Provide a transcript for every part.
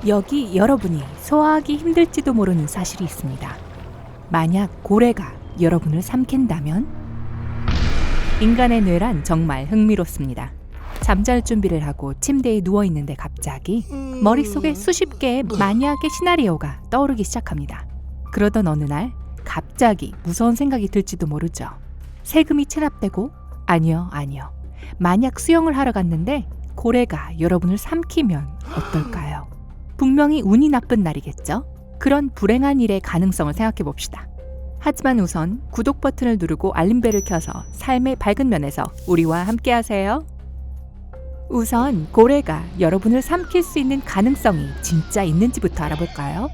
여기 여러분이 소화하기 힘들지도 모르는 사실이 있습니다. 만약 고래가 여러분을 삼킨다면? 인간의 뇌란 정말 흥미롭습니다. 잠잘 준비를 하고 침대에 누워있는데 갑자기 머릿속에 수십 개의 만약의 시나리오가 떠오르기 시작합니다. 그러던 어느 날 갑자기 무서운 생각이 들지도 모르죠. 세금이 체납되고 아니요. 만약 수영을 하러 갔는데 고래가 여러분을 삼키면 어떨까요? 분명히 운이 나쁜 날이겠죠? 그런 불행한 일의 가능성을 생각해 봅시다. 하지만 우선 구독 버튼을 누르고 알림벨을 켜서 삶의 밝은 면에서 우리와 함께 하세요. 우선 고래가 여러분을 삼킬 수 있는 가능성이 진짜 있는지부터 알아볼까요?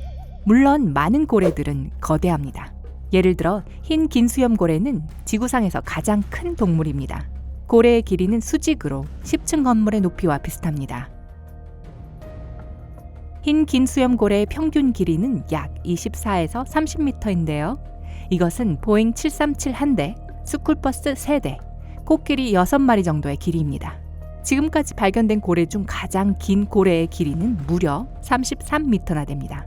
물론 많은 고래들은 거대합니다. 예를 들어 흰 긴수염고래는 지구상에서 가장 큰 동물입니다. 고래의 길이는 수직으로 10층 건물의 높이와 비슷합니다. 흰 긴수염고래의 평균 길이는 약 24에서 30m인데요. 이것은 보잉 737 1대, 스쿨버스 3대, 코끼리 6마리 정도의 길이입니다. 지금까지 발견된 고래 중 가장 긴 고래의 길이는 무려 33m나 됩니다.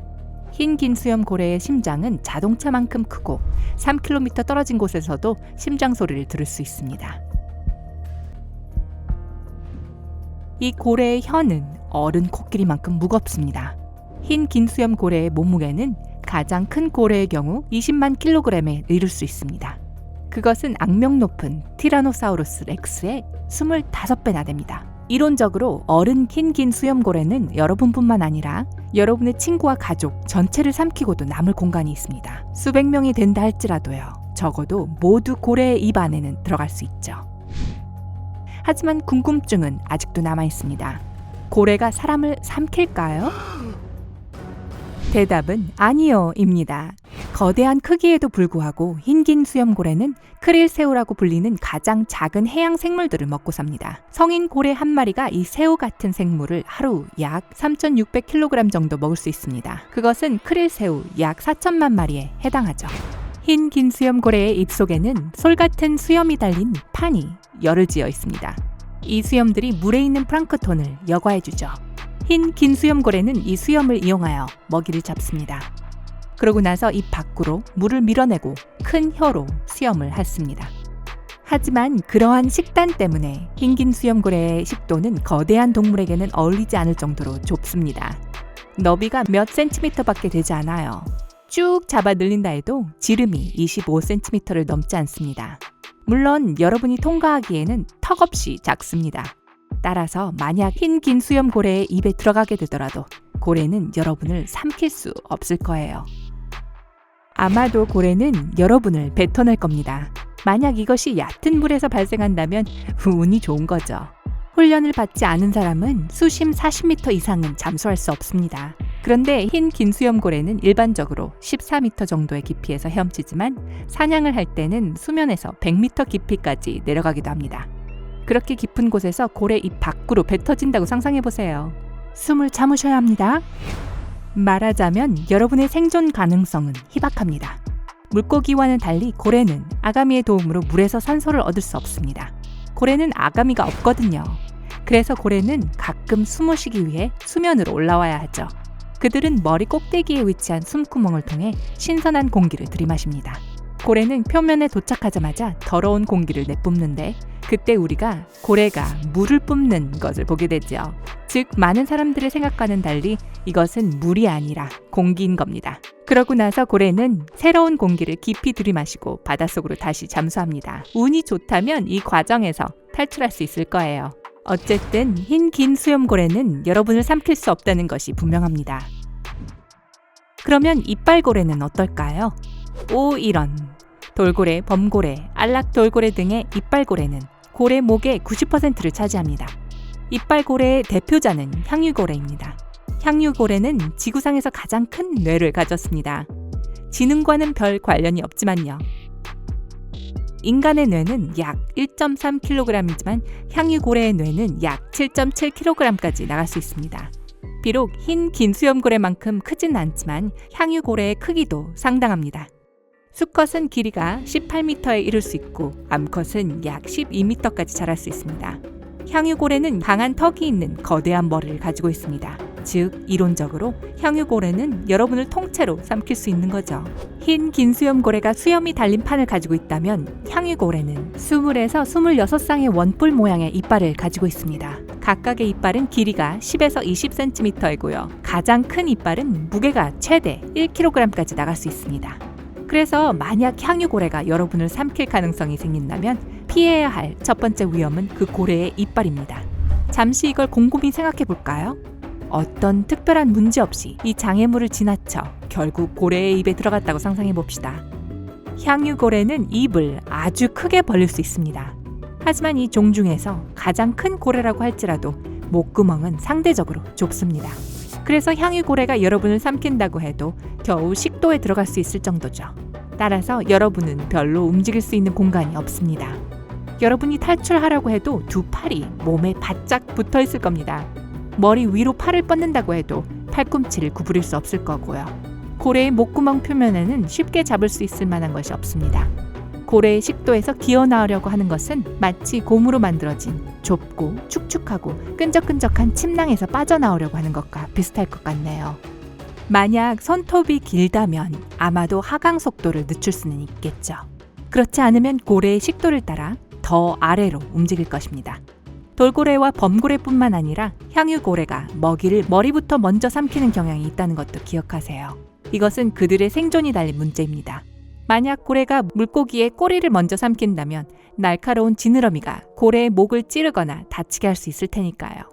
흰 긴수염 고래의 심장은 자동차만큼 크고 3km 떨어진 곳에서도 심장 소리를 들을 수 있습니다. 이 고래의 혀는 어른 코끼리만큼 무겁습니다. 흰 긴수염 고래의 몸무게는 가장 큰 고래의 경우 20만 kg에 이를 수 있습니다. 그것은 악명 높은 티라노사우루스 렉스의 25배나 됩니다. 이론적으로 어른 흰 긴수염고래는 여러분뿐만 아니라 여러분의 친구와 가족 전체를 삼키고도 남을 공간이 있습니다. 수백 명이 된다 할지라도요. 적어도 모두 고래의 입 안에는 들어갈 수 있죠. 하지만 궁금증은 아직도 남아 있습니다. 고래가 사람을 삼킬까요? 대답은 아니요입니다. 거대한 크기에도 불구하고 흰 긴수염고래는 크릴새우라고 불리는 가장 작은 해양 생물들을 먹고 삽니다. 성인 고래 한 마리가 이 새우 같은 생물을 하루 약 3,600kg 정도 먹을 수 있습니다. 그것은 크릴새우 약 4천만 마리에 해당하죠. 흰 긴수염고래의 입속에는 솔 같은 수염이 달린 판이 열을 지어 있습니다. 이 수염들이 물에 있는 플랑크톤을 여과해주죠. 흰 긴수염고래는 이 수염을 이용하여 먹이를 잡습니다. 그러고 나서 입 밖으로 물을 밀어내고 큰 혀로 수염을 핥습니다. 하지만 그러한 식단 때문에 흰 긴수염고래의 식도는 거대한 동물에게는 어울리지 않을 정도로 좁습니다. 너비가 몇 센티미터밖에 되지 않아요. 쭉 잡아 늘린다 해도 지름이 25cm를 넘지 않습니다. 물론 여러분이 통과하기에는 턱없이 작습니다. 따라서 만약 흰 긴수염고래의 입에 들어가게 되더라도 고래는 여러분을 삼킬 수 없을 거예요. 아마도 고래는 여러분을 뱉어낼 겁니다. 만약 이것이 얕은 물에서 발생한다면 운이 좋은 거죠. 훈련을 받지 않은 사람은 수심 40m 이상은 잠수할 수 없습니다. 그런데 흰 긴수염고래는 일반적으로 14m 정도의 깊이에서 헤엄치지만 사냥을 할 때는 수면에서 100m 깊이까지 내려가기도 합니다. 그렇게 깊은 곳에서 고래 입 밖으로 뱉어진다고 상상해보세요. 숨을 참으셔야 합니다. 말하자면 여러분의 생존 가능성은 희박합니다. 물고기와는 달리 고래는 아가미의 도움으로 물에서 산소를 얻을 수 없습니다. 고래는 아가미가 없거든요. 그래서 고래는 가끔 숨을 쉬기 위해 수면으로 올라와야 하죠. 그들은 머리 꼭대기에 위치한 숨구멍을 통해 신선한 공기를 들이마십니다. 고래는 표면에 도착하자마자 더러운 공기를 내뿜는데 그때 우리가 고래가 물을 뿜는 것을 보게 되죠. 즉 많은 사람들의 생각과는 달리 이것은 물이 아니라 공기인 겁니다. 그러고 나서 고래는 새로운 공기를 깊이 들이마시고 바닷속으로 다시 잠수합니다. 운이 좋다면 이 과정에서 탈출할 수 있을 거예요. 어쨌든 흰 긴수염고래는 여러분을 삼킬 수 없다는 것이 분명합니다. 그러면 이빨고래는 어떨까요? 오 이런! 돌고래, 범고래, 안락돌고래 등의 이빨고래는 고래 목의 90%를 차지합니다. 이빨고래의 대표자는 향유고래입니다. 향유고래는 지구상에서 가장 큰 뇌를 가졌습니다. 지능과는 별 관련이 없지만요. 인간의 뇌는 약 1.3kg이지만 향유고래의 뇌는 약 7.7kg까지 나갈 수 있습니다. 비록 흰 긴수염고래만큼 크진 않지만 향유고래의 크기도 상당합니다. 수컷은 길이가 18m에 이를 수 있고 암컷은 약 12m까지 자랄 수 있습니다. 향유고래는 강한 턱이 있는 거대한 머리를 가지고 있습니다. 즉 이론적으로 향유고래는 여러분을 통째로 삼킬 수 있는 거죠. 흰 긴 수염고래가 수염이 달린 판을 가지고 있다면 향유고래는 20에서 26쌍의 원뿔 모양의 이빨을 가지고 있습니다. 각각의 이빨은 길이가 10에서 20cm이고요. 가장 큰 이빨은 무게가 최대 1kg까지 나갈 수 있습니다. 그래서 만약 향유고래가 여러분을 삼킬 가능성이 생긴다면 피해야 할 첫 번째 위험은 그 고래의 이빨입니다. 잠시 이걸 곰곰이 생각해 볼까요? 어떤 특별한 문제 없이 이 장애물을 지나쳐 결국 고래의 입에 들어갔다고 상상해 봅시다. 향유고래는 입을 아주 크게 벌릴 수 있습니다. 하지만 이 종 중에서 가장 큰 고래라고 할지라도 목구멍은 상대적으로 좁습니다. 그래서 향유고래가 여러분을 삼킨다고 해도 겨우 식도에 들어갈 수 있을 정도죠. 따라서 여러분은 별로 움직일 수 있는 공간이 없습니다. 여러분이 탈출하라고 해도 두 팔이 몸에 바짝 붙어 있을 겁니다. 머리 위로 팔을 뻗는다고 해도 팔꿈치를 구부릴 수 없을 거고요. 고래의 목구멍 표면에는 쉽게 잡을 수 있을 만한 것이 없습니다. 고래의 식도에서 기어나오려고 하는 것은 마치 곰으로 만들어진 좁고 축축하고 끈적끈적한 침낭에서 빠져나오려고 하는 것과 비슷할 것 같네요. 만약 손톱이 길다면 아마도 하강 속도를 늦출 수는 있겠죠. 그렇지 않으면 고래의 식도를 따라 더 아래로 움직일 것입니다. 돌고래와 범고래뿐만 아니라 향유고래가 먹이를 머리부터 먼저 삼키는 경향이 있다는 것도 기억하세요. 이것은 그들의 생존이 달린 문제입니다. 만약 고래가 물고기의 꼬리를 먼저 삼킨다면 날카로운 지느러미가 고래의 목을 찌르거나 다치게 할 수 있을 테니까요.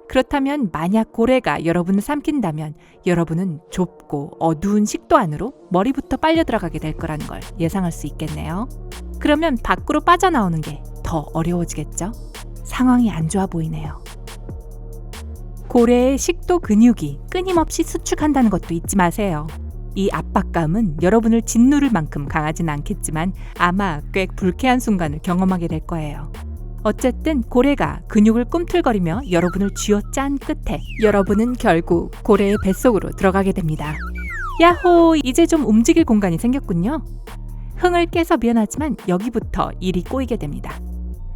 그렇다면 만약 고래가 여러분을 삼킨다면 여러분은 좁고 어두운 식도 안으로 머리부터 빨려 들어가게 될 거라는 걸 예상할 수 있겠네요. 그러면 밖으로 빠져나오는 게 더 어려워지겠죠? 상황이 안 좋아 보이네요. 고래의 식도 근육이 끊임없이 수축한다는 것도 잊지 마세요. 이 압박감은 여러분을 짓누를 만큼 강하진 않겠지만 아마 꽤 불쾌한 순간을 경험하게 될 거예요. 어쨌든 고래가 근육을 꿈틀거리며 여러분을 쥐어짠 끝에 여러분은 결국 고래의 뱃속으로 들어가게 됩니다. 야호! 이제 좀 움직일 공간이 생겼군요. 흥을 깨서 미안하지만 여기부터 일이 꼬이게 됩니다.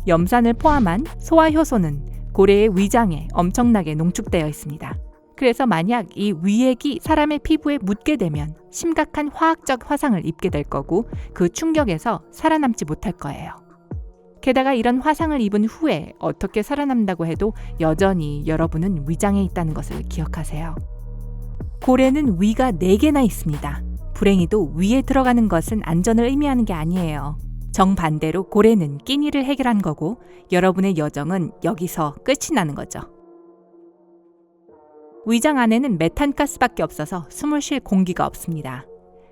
염산을 포함한 소화효소는 고래의 위장에 엄청나게 농축되어 있습니다. 그래서 만약 이 위액이 사람의 피부에 묻게 되면 심각한 화학적 화상을 입게 될 거고 그 충격에서 살아남지 못할 거예요. 게다가 이런 화상을 입은 후에 어떻게 살아남다고 해도 여전히 여러분은 위장에 있다는 것을 기억하세요. 고래는 위가 4개나 있습니다. 불행히도 위에 들어가는 것은 안전을 의미하는 게 아니에요. 정반대로 고래는 끼니를 해결한 거고 여러분의 여정은 여기서 끝이 나는 거죠. 위장 안에는 메탄가스밖에 없어서 숨을 쉴 공기가 없습니다.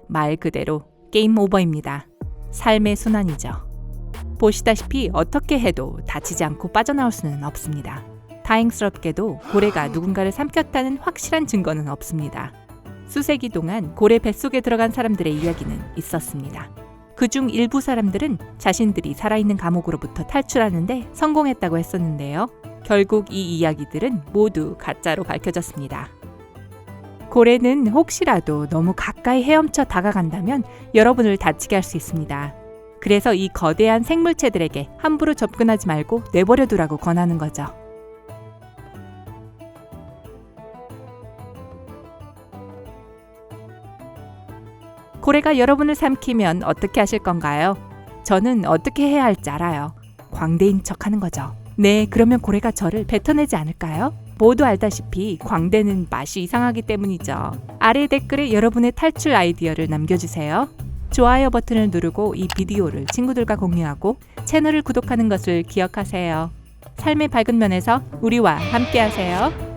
말 그대로 게임 오버입니다. 삶의 순환이죠. 보시다시피 어떻게 해도 다치지 않고 빠져나올 수는 없습니다. 다행스럽게도 고래가 누군가를 삼켰다는 확실한 증거는 없습니다. 수세기 동안 고래 뱃속에 들어간 사람들의 이야기는 있었습니다. 그중 일부 사람들은 자신들이 살아있는 감옥으로부터 탈출하는데 성공했다고 했었는데요. 결국 이 이야기들은 모두 가짜로 밝혀졌습니다. 고래는 혹시라도 너무 가까이 헤엄쳐 다가간다면 여러분을 다치게 할 수 있습니다. 그래서 이 거대한 생물체들에게 함부로 접근하지 말고 내버려 두라고 권하는 거죠. 고래가 여러분을 삼키면 어떻게 하실 건가요? 저는 어떻게 해야 할지 알아요. 광대인 척 하는 거죠. 네, 그러면 고래가 저를 뱉어내지 않을까요? 모두 알다시피 광대는 맛이 이상하기 때문이죠. 아래 댓글에 여러분의 탈출 아이디어를 남겨주세요. 좋아요 버튼을 누르고 이 비디오를 친구들과 공유하고 채널을 구독하는 것을 기억하세요. 삶의 밝은 면에서 우리와 함께하세요.